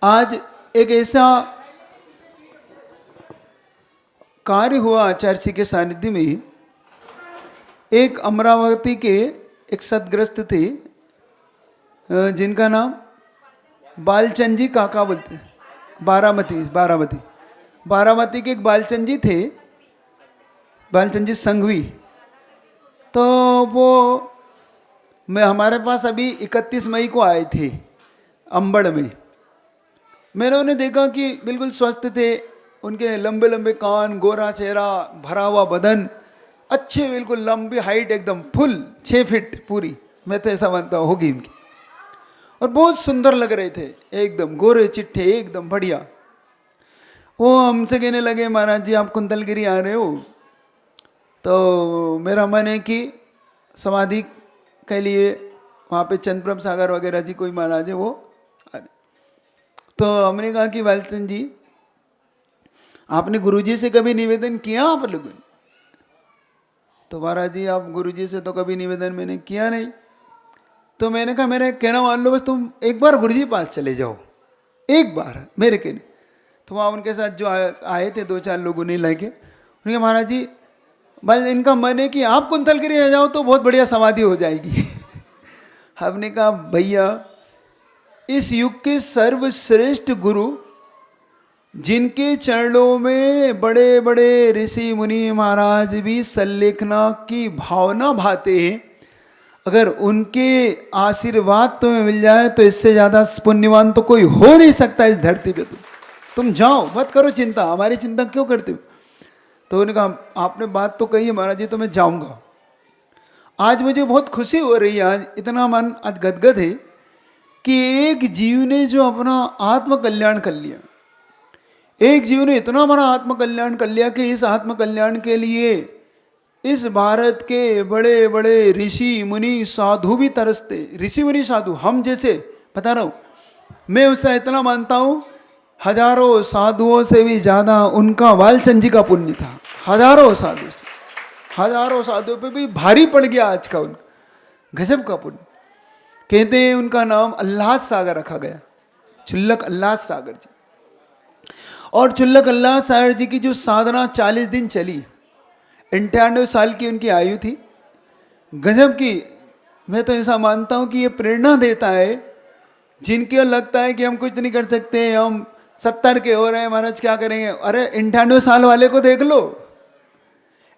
आज एक ऐसा कार्य हुआ आचार्य जी के सानिध्य में। एक अमरावती के एक सदग्रस्त थे जिनका नाम बालचंद जी काका बोलते हैं। बारामती के एक बालचंद जी थे, बालचंद जी संघवी। तो वो हमारे पास अभी 31 मई को आए थे अंबड़ में। मैंने उन्हें देखा कि बिल्कुल स्वस्थ थे, उनके लंबे लंबे कान, गोरा चेहरा, भरा हुआ बदन, अच्छे बिल्कुल लंबी हाइट, एकदम फुल 6 फीट पूरी, मैं तो ऐसा मानता हूँ होगी इनकी। और बहुत सुंदर लग रहे थे, एकदम गोरे चिट्ठे, एकदम बढ़िया। वो हमसे कहने लगे, महाराज जी आप कुंतलगिरी आ रहे हो, तो मेरा मन है कि समाधि के लिए वहाँ पे चंद्रप्रभ सागर वगैरह जी कोई महाराज है वो आ रहे। तो हमने कहा कि बालचंद जी आपने गुरुजी से कभी निवेदन किया आप लोगों ने? तो महाराज जी आप गुरुजी से तो कभी निवेदन मैंने किया नहीं। तो मैंने कहा मेरा कहना मान लो, बस तुम एक बार गुरुजी पास चले जाओ, एक बार मेरे कहने। तो वहाँ उनके साथ जो आए थे 2-4 लोगों ने लाके, उन्होंने कहा महाराज जी बस इनका मन है कि आप कुंतलगिरी आ जाओ तो बहुत बढ़िया समाधि हो जाएगी। हमने कहा भैया इस युग के सर्वश्रेष्ठ गुरु, जिनके चरणों में बड़े बड़े ऋषि मुनि महाराज भी सल्लेखना की भावना भाते हैं, अगर उनके आशीर्वाद तुम्हें मिल जाए तो इससे ज़्यादा पुण्यवान तो कोई हो नहीं सकता इस धरती पे। तुम जाओ, मत करो चिंता, हमारी चिंता क्यों करते हो? तो उन्होंने कहा आपने बात तो कही है महाराज जी, तो मैं जाऊंगा। आज मुझे बहुत खुशी हो रही है, आज इतना मन आज गदगद है कि एक जीव ने जो अपना आत्म कल्याण कर लिया, एक जीव ने इतना बड़ा आत्म कल्याण कर लिया कि इस आत्म कल्याण के लिए इस भारत के बड़े बड़े ऋषि मुनि साधु भी तरसते। ऋषि मुनि साधु, हम जैसे बता रहा हूँ, मैं उससे इतना मानता हूँ हजारों साधुओं से भी ज़्यादा उनका बालचंद जी का पुण्य था। हजारों साधुओं पे भी भारी पड़ गया आज का उनका, गजब का पुण्य। कहते हैं उनका नाम अल्लाह सागर रखा गया, चुल्लक अल्लाह सागर जी। और चुल्लक अल्लाह सागर जी की जो साधना 40 दिन चली, 98 साल की उनकी आयु थी, गजब की। मैं तो ऐसा मानता हूँ कि ये प्रेरणा देता है जिनके लगता है कि हम कुछ नहीं कर सकते, हम 70 के हो रहे हैं महाराज क्या करेंगे। अरे 98 साल वाले को देख लो,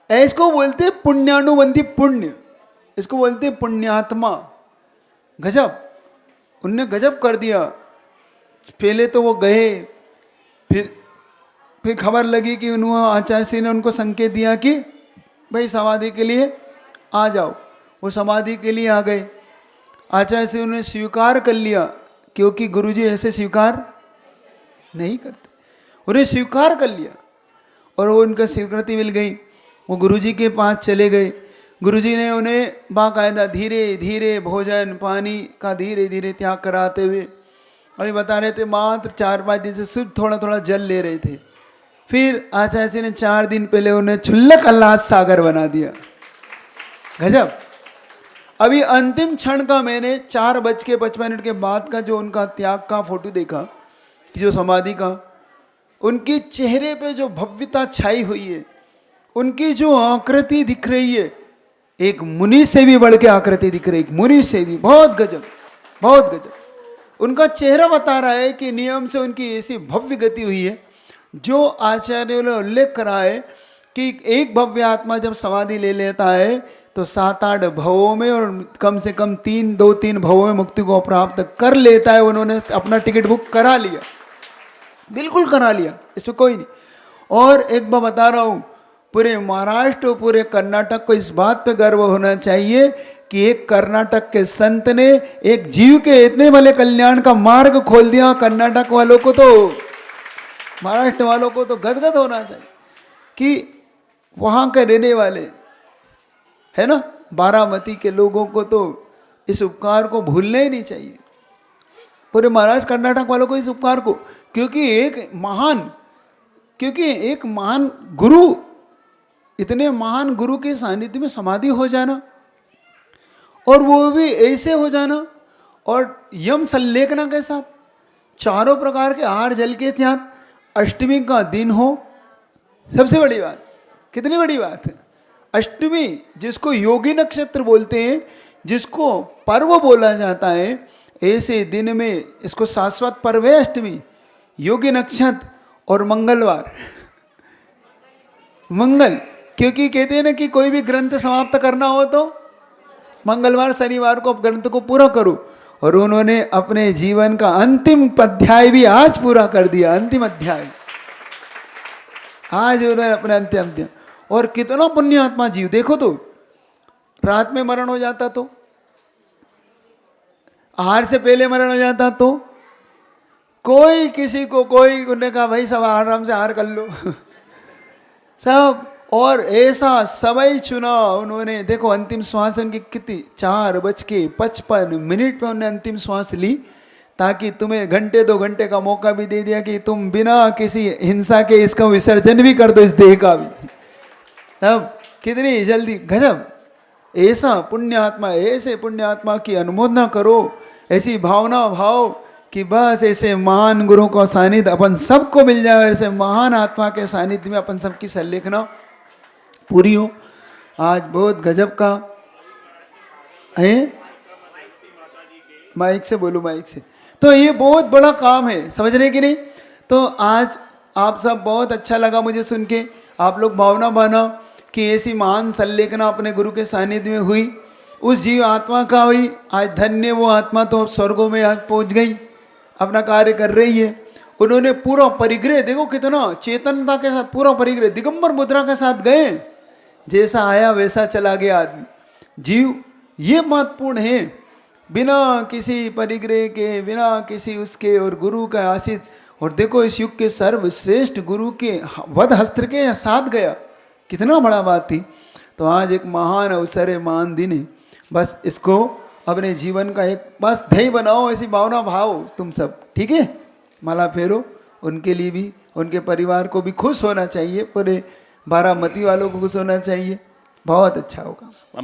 इसको बोलते हैं पुण्यानुबंधी पुण्य, इसको बोलते हैं पुण्यात्मा। गजब, उनने गजब कर दिया। पहले तो वो गए, फिर खबर लगी कि उन्होंने आचार्य श्री ने उनको संकेत दिया कि भाई समाधि के लिए आ जाओ। वो समाधि के लिए आ गए। आचार्य श्री उन्हें स्वीकार कर लिया, क्योंकि गुरुजी ऐसे स्वीकार नहीं करते, उन्हें स्वीकार कर लिया और वो उनका स्वीकृति मिल गई। वो गुरुजी के पास चले गए। गुरुजी ने उन्हें बाकायदा धीरे धीरे भोजन पानी का धीरे धीरे त्याग कराते हुए, अभी बता रहे थे मात्र 4-5 दिन से सिर्फ थोड़ा थोड़ा जल ले रहे थे। फिर आचार्य जी ने 4 दिन पहले उन्हें चुल्लक अल्लाह सागर बना दिया। गजब। अभी अंतिम क्षण का मैंने 4:55 के बाद का जो उनका त्याग का फोटो देखा, जो समाधि का, उनके चेहरे पे जो भव्यता छाई हुई है, उनकी जो आकृति दिख रही है, एक मुनि से भी बढ़ के आकृति दिख रही है, एक मुनि से भी। बहुत गजब, बहुत गजब। उनका चेहरा बता रहा है कि नियम से उनकी ऐसी भव्य गति हुई है। जो आचार्यों ने उल्लेख करा है कि एक भव्य आत्मा जब समाधि ले लेता है तो 7-8 भवों में और कम से कम 2-3 भवों में मुक्ति को प्राप्त कर लेता है। उन्होंने अपना टिकट बुक करा लिया, बिल्कुल करा लिया, इसमें कोई नहीं। और एक बार बता रहा हूँ, पूरे महाराष्ट्र, पूरे कर्नाटक को इस बात पे गर्व होना चाहिए कि एक कर्नाटक के संत ने एक जीव के इतने बड़े कल्याण का मार्ग खोल दिया। कर्नाटक वालों को तो, महाराष्ट्र वालों को तो गदगद होना चाहिए कि वहाँ के रहने वाले है ना, बारामती के लोगों को तो इस उपकार को भूलना ही नहीं चाहिए, पूरे महाराष्ट्र कर्नाटक वालों को इस उपकार को। क्योंकि एक महान गुरु, इतने महान गुरु के सानिध्य में समाधि हो जाना, और वो भी ऐसे हो जाना, और यम सल्लेखना के साथ चारों प्रकार के आहार जल के साथ अष्टमी का दिन हो, सबसे बड़ी बात, कितनी बड़ी बात है। अष्टमी जिसको योगी नक्षत्र बोलते हैं, जिसको पर्व बोला जाता है, ऐसे दिन में इसको शाश्वत पर्व है अष्टमी। योगी नक्षत्र और मंगलवार, मंगल, क्योंकि कहते हैं ना कि कोई भी ग्रंथ समाप्त करना हो तो मंगलवार शनिवार को ग्रंथ को पूरा करो। और उन्होंने अपने जीवन का अंतिम अध्याय भी आज पूरा कर दिया, अंतिम अध्याय आज उन्होंने अपने अंतिम अध्याय। और कितना पुण्यात्मा जीव, देखो तो रात में मरण हो जाता तो, आहार से पहले मरण हो जाता तो, कोई किसी को कोई उन्होंने कहा भाई सब आराम से आहार कर लो सब, और ऐसा समय चुना उन्होंने। देखो अंतिम श्वास उनकी कितनी 4:55 पे उन्होंने अंतिम श्वास ली, ताकि तुम्हें घंटे 2 घंटे का मौका भी दे दिया कि तुम बिना किसी हिंसा के इसका विसर्जन भी कर दो, इस देह का भी। तब कितनी जल्दी, गजब। ऐसा पुण्यात्मा, ऐसे पुण्यात्मा की अनुमोदना करो, ऐसी भावना भाव कि बस ऐसे महान गुरु का सानिध्य अपन सबको मिल जाए, ऐसे महान आत्मा के सानिध्य में अपन सबकी संलेखना पूरी हो। आज बहुत गजब का है, माइक से बोलो, माइक से। तो ये बहुत बड़ा काम है, समझ रहे कि नहीं। तो आज आप सब बहुत अच्छा लगा मुझे सुन के, आप लोग भावना बना कि ऐसी महान संलेखना अपने गुरु के सानिध्य में हुई, उस जीव आत्मा का हुई। आज धन्य वो आत्मा तो स्वर्गों में आज पहुंच गई, अपना कार्य कर रही है। उन्होंने पूरा परिग्रह, देखो कितना चेतनता के साथ पूरा परिग्रह दिगंबर मुद्रा के साथ गए, जैसा आया वैसा चला गया आदमी जीव। ये महत्वपूर्ण है, बिना किसी परिग्रह के, बिना किसी उसके, और गुरु का आशीष। और देखो इस युग के सर्वश्रेष्ठ गुरु के वध हस्त्र के साथ गया, कितना बड़ा बात थी। तो आज एक महान अवसर है, महान दिन है। बस इसको अपने जीवन का एक बस ध्येय बनाओ, ऐसी भावना भाव तुम सब, ठीक है। माला फेरो, उनके लिए भी, उनके परिवार को भी खुश होना चाहिए, पूरे बारामती वालों को खुश होना चाहिए, बहुत अच्छा होगा।